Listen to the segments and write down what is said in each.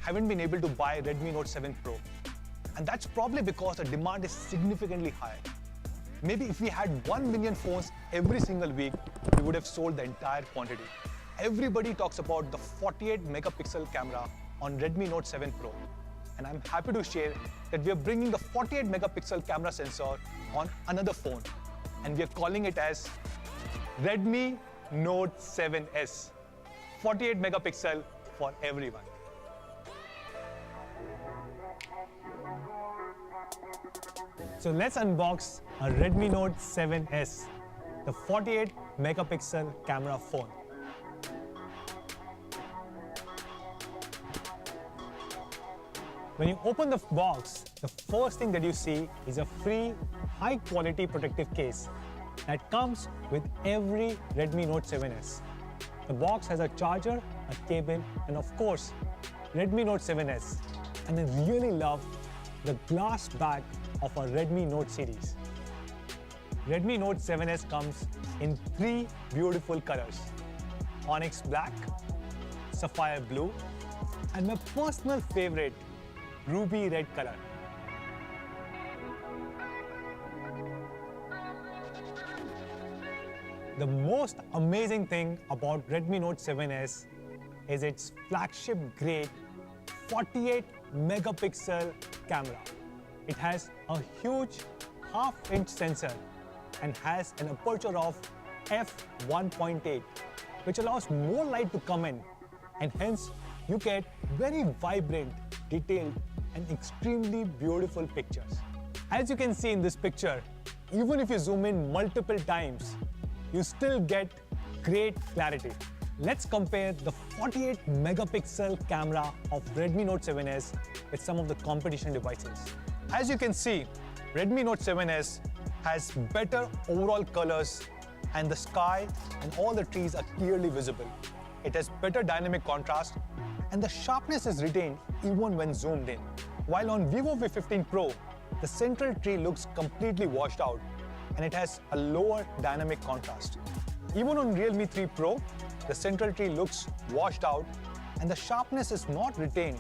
haven't been able to buy Redmi Note 7 Pro. And that's probably because the demand is significantly high. Maybe if we had 1 million phones every single week, we would have sold the entire quantity. Everybody talks about the 48 megapixel camera on Redmi Note 7 Pro. And I'm happy to share that we are bringing the 48 megapixel camera sensor on another phone. And we are calling it as Redmi Note 7S. 48 megapixel for everyone. So let's unbox a Redmi Note 7S, the 48 megapixel camera phone. When you open the box, the first thing that you see is a free, high-quality protective case that comes with every Redmi Note 7S. The box has a charger, a cable, and of course, Redmi Note 7S. And I really love the glass back of our Redmi Note series. Redmi Note 7S comes in 3 beautiful colors: Onyx Black, Sapphire Blue, and my personal favorite, Ruby Red color. The most amazing thing about Redmi Note 7S is its flagship grade 48 megapixel camera. It has a huge half-inch sensor and has an aperture of f1.8, which allows more light to come in, and hence you get very vibrant, detailed, and extremely beautiful pictures. As you can see in this picture, even if you zoom in multiple times, you still get great clarity. Let's compare the 48 megapixel camera of Redmi Note 7S with some of the competition devices. As you can see, Redmi Note 7S has better overall colors, and the sky and all the trees are clearly visible. It has better dynamic contrast, and the sharpness is retained even when zoomed in. While on Vivo V15 Pro, the central tree looks completely washed out, and it has a lower dynamic contrast. Even on Realme 3 Pro, the central tree looks washed out, and the sharpness is not retained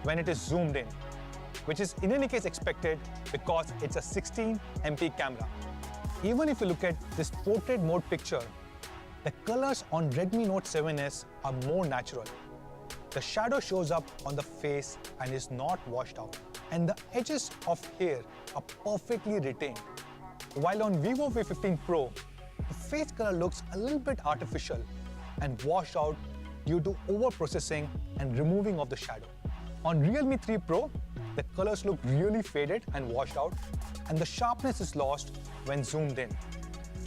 when it is zoomed in, which is in any case expected because it's a 16 MP camera. Even if you look at this portrait mode picture, the colors on Redmi Note 7S are more natural. The shadow shows up on the face and is not washed out, and the edges of hair are perfectly retained. While on Vivo V15 Pro, the face color looks a little bit artificial and washed out due to over-processing and removing of the shadow. On Realme 3 Pro, the colors look really faded and washed out, and the sharpness is lost when zoomed in.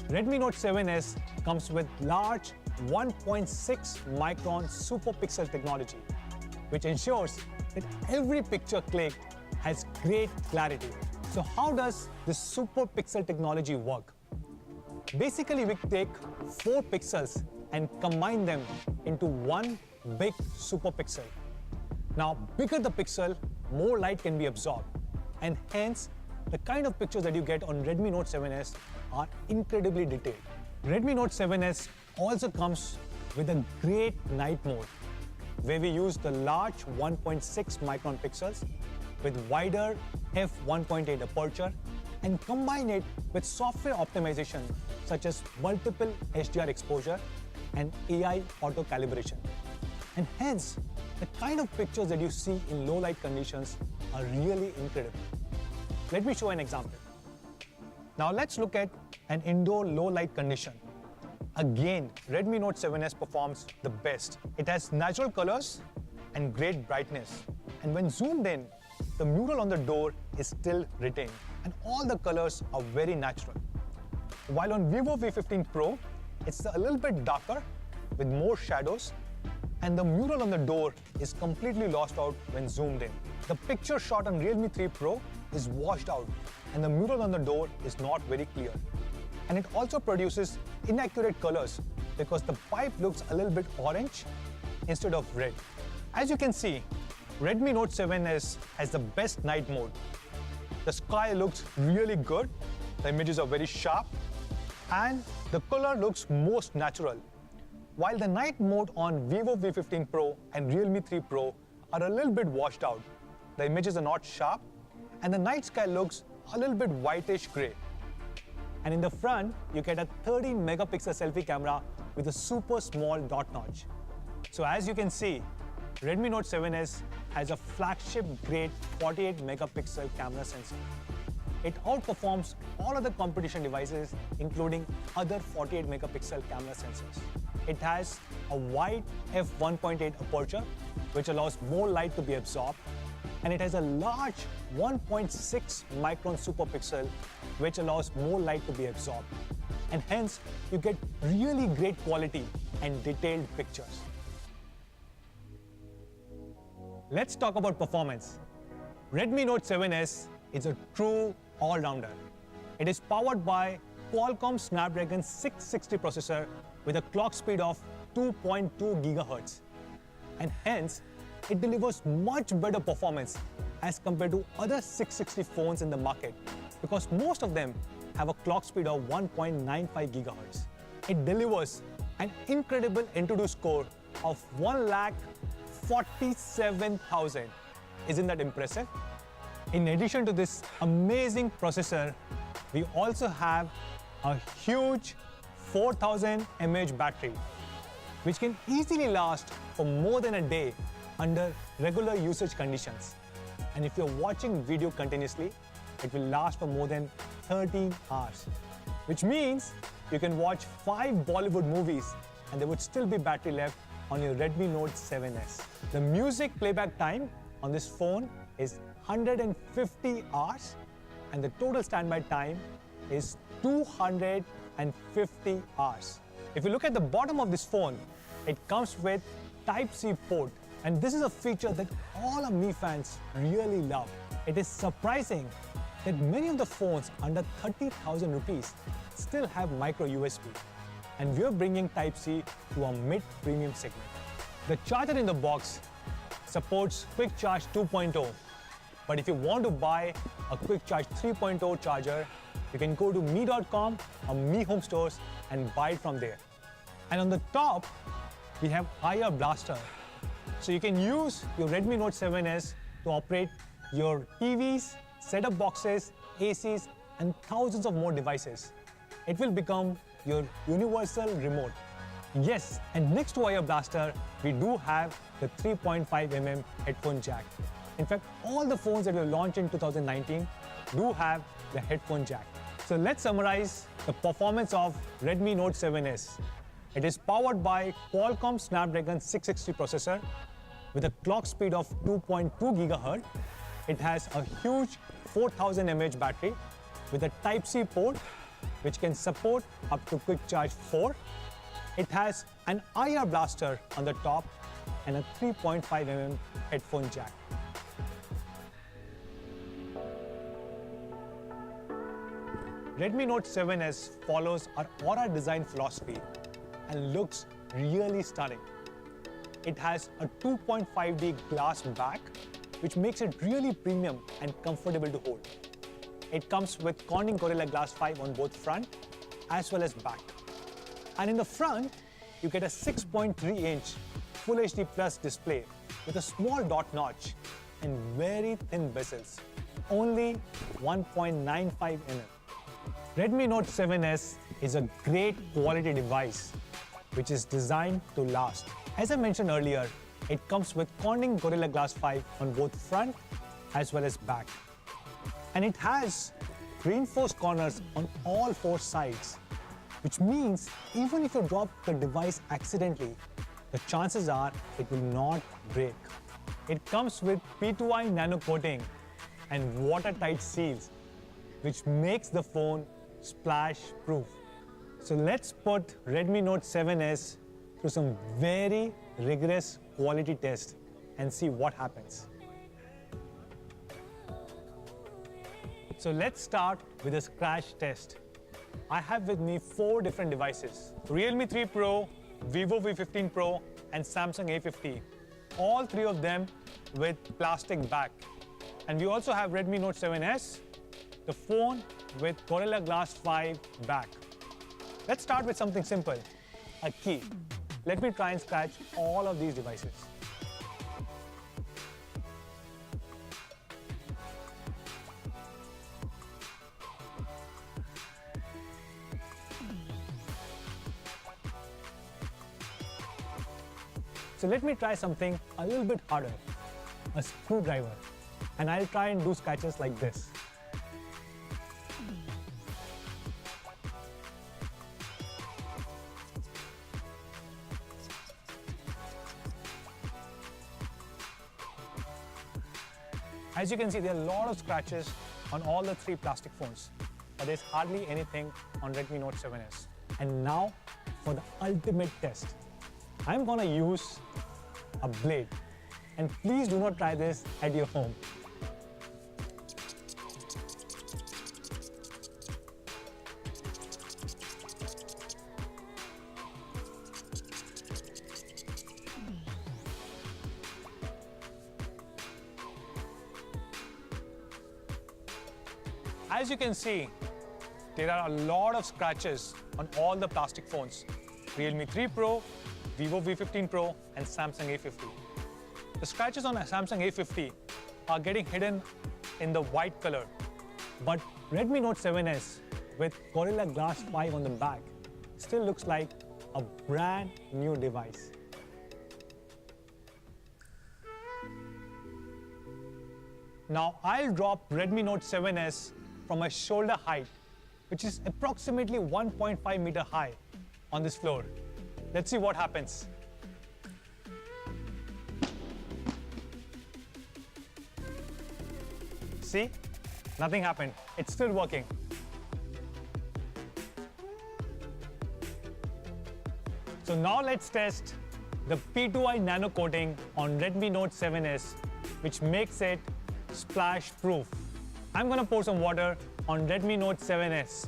Redmi Note 7S comes with large 1.6 micron super pixel technology, which ensures that every picture clicked has great clarity. So how does this super pixel technology work? Basically, we take 4 pixels and combine them into one big super pixel. Now, bigger the pixel, more light can be absorbed, and hence the kind of pictures that you get on Redmi Note 7S are incredibly detailed. Redmi Note 7S also comes with a great night mode, where we use the large 1.6 micron pixels with wider f1.8 aperture and combine it with software optimization such as multiple HDR exposure and AI auto calibration. And hence, the kind of pictures that you see in low light conditions are really incredible. Let me show an example. Now let's look at an indoor low light condition. Again, Redmi Note 7S performs the best. It has natural colors and great brightness. And when zoomed in, the mural on the door is still retained, and all the colors are very natural. While on Vivo V15 Pro, it's a little bit darker with more shadows, and the mural on the door is completely lost out when zoomed in. The picture shot on Realme 3 Pro is washed out, and the mural on the door is not very clear. And it also produces inaccurate colors because the pipe looks a little bit orange instead of red. As you can see, Redmi Note 7S has the best night mode. The sky looks really good, the images are very sharp, and the color looks most natural. While the night mode on Vivo V15 Pro and Realme 3 Pro are a little bit washed out. The images are not sharp, and the night sky looks a little bit whitish gray. And in the front, you get a 13 megapixel selfie camera with a super small dot notch. So as you can see, Redmi Note 7S has a flagship grade 48 megapixel camera sensor. It outperforms all other competition devices, including other 48 megapixel camera sensors. It has a wide f1.8 aperture, which allows more light to be absorbed, and it has a large 1.6 micron superpixel, which allows more light to be absorbed. And hence, you get really great quality and detailed pictures. Let's talk about performance. Redmi Note 7S is a true all-rounder. It is powered by Qualcomm Snapdragon 660 processor with a clock speed of 2.2 GHz. And hence, it delivers much better performance as compared to other 660 phones in the market, because most of them have a clock speed of 1.95 GHz. It delivers an incredible AnTuTu score of 1,47,000. Isn't that impressive? In addition to this amazing processor, we also have a huge 4000 mAh battery, which can easily last for more than a day under regular usage conditions. And if you're watching video continuously, it will last for more than 13 hours, which means you can watch 5 Bollywood movies and there would still be battery left on your Redmi Note 7S. The music playback time on this phone is 150 hours, and the total standby time is 250 hours. If you look at the bottom of this phone, it comes with Type-C port, and this is a feature that all our Mi fans really love. It is surprising that many of the phones under 30,000 rupees still have micro USB, and we're bringing Type-C to a mid-premium segment. The charger in the box supports Quick Charge 2.0, but if you want to buy a Quick Charge 3.0 charger, you can go to mi.com or Mi Home stores and buy it from there. And on the top, we have IR Blaster. So you can use your Redmi Note 7S to operate your TVs, set-top boxes, ACs, and thousands of more devices. It will become your universal remote. Yes, and next to IR Blaster, we do have the 3.5mm headphone jack. In fact, all the phones that were launched in 2019 do have the headphone jack. So let's summarize the performance of Redmi Note 7S. It is powered by Qualcomm Snapdragon 660 processor with a clock speed of 2.2 GHz. It has a huge 4000 mAh battery with a Type-C port, which can support up to Quick Charge 4. It has an IR Blaster on the top and a 3.5mm headphone jack. Redmi Note 7S follows our Aura design philosophy and looks really stunning. It has a 2.5D glass back, which makes it really premium and comfortable to hold. It comes with Corning Gorilla Glass 5 on both front as well as back. And in the front, you get a 6.3-inch Full HD Plus display with a small dot notch and very thin bezels, only 1.95 mm. Redmi Note 7S is a great quality device which is designed to last. As I mentioned earlier, it comes with Corning Gorilla Glass 5 on both front as well as back. And it has reinforced corners on all 4 sides, which means even if you drop the device accidentally, the chances are it will not break. It comes with P2I nano coating and watertight seals, which makes the phone splash proof. So let's put Redmi Note 7S through some very rigorous quality test and see what happens. So let's start with a scratch test. I have with me 4 different devices: Realme 3 Pro, Vivo V15 Pro, and Samsung A50. All 3 of them with plastic back. And we also have Redmi Note 7S, the phone with Gorilla Glass 5 back. Let's start with something simple, a key. Let me try and scratch all of these devices. So let me try something a little bit harder, a screwdriver. And I'll try and do scratches like this. As you can see, there are a lot of scratches on all the three plastic phones, but there's hardly anything on Redmi Note 7S. And now for the ultimate test. I'm gonna use a blade. And please do not try this at your home. As you can see, there are a lot of scratches on all the plastic phones. Realme 3 Pro, Vivo V15 Pro, and Samsung A50. The scratches on a Samsung A50 are getting hidden in the white color. But Redmi Note 7S with Gorilla Glass 5 on the back still looks like a brand new device. Now I'll drop Redmi Note 7S from my shoulder height, which is approximately 1.5 meter high on this floor. Let's see what happens. See? Nothing happened. It's still working. So now let's test the P2i nano coating on Redmi Note 7S, which makes it splash proof. I'm gonna pour some water on Redmi Note 7S.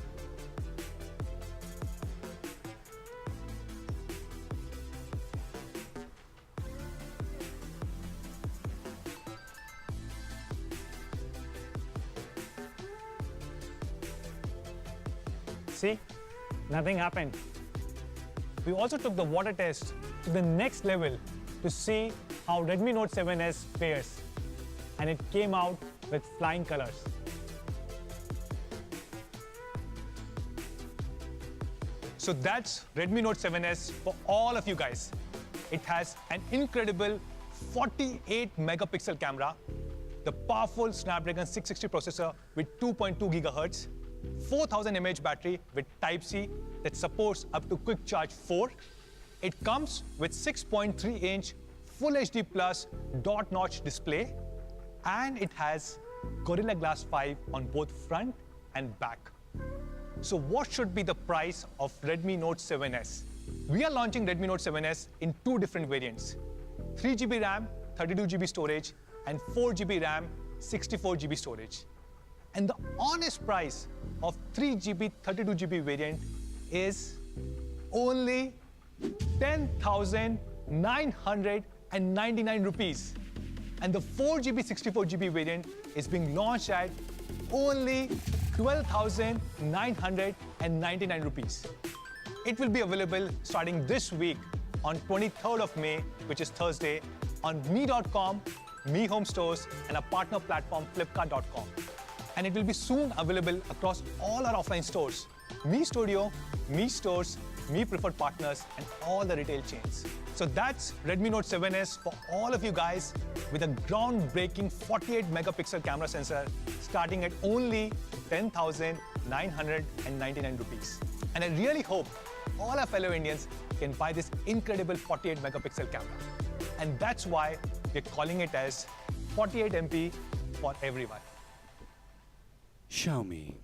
See, nothing happened. We also took the water test to the next level to see how Redmi Note 7S fares, and it came out with flying colors. So that's Redmi Note 7S for all of you guys. It has an incredible 48 megapixel camera, the powerful Snapdragon 660 processor with 2.2 gigahertz, 4000 mAh battery with Type-C that supports up to Quick Charge 4. It comes with 6.3-inch Full HD Plus dot-notch display, and it has Gorilla Glass 5 on both front and back. So what should be the price of Redmi Note 7S? We are launching Redmi Note 7S in two different variants: 3GB RAM, 32GB storage, and 4GB RAM, 64GB storage. And the honest price of 3GB, 32GB variant is only 10,999 rupees. And the 4GB, 64GB variant is being launched at only 12,999 rupees. It will be available starting this week on 23rd of May, which is Thursday, on Mi.com, Mi Home Stores, and our partner platform Flipkart.com. And it will be soon available across all our offline stores: Mi Studio, Mi Stores, Mi Preferred Partners, and all the retail chains. So that's Redmi Note 7S for all of you guys, with a groundbreaking 48 megapixel camera sensor starting at only 10,999 rupees. And I really hope all our fellow Indians can buy this incredible 48 megapixel camera. And that's why we're calling it as 48MP for everyone. Xiaomi.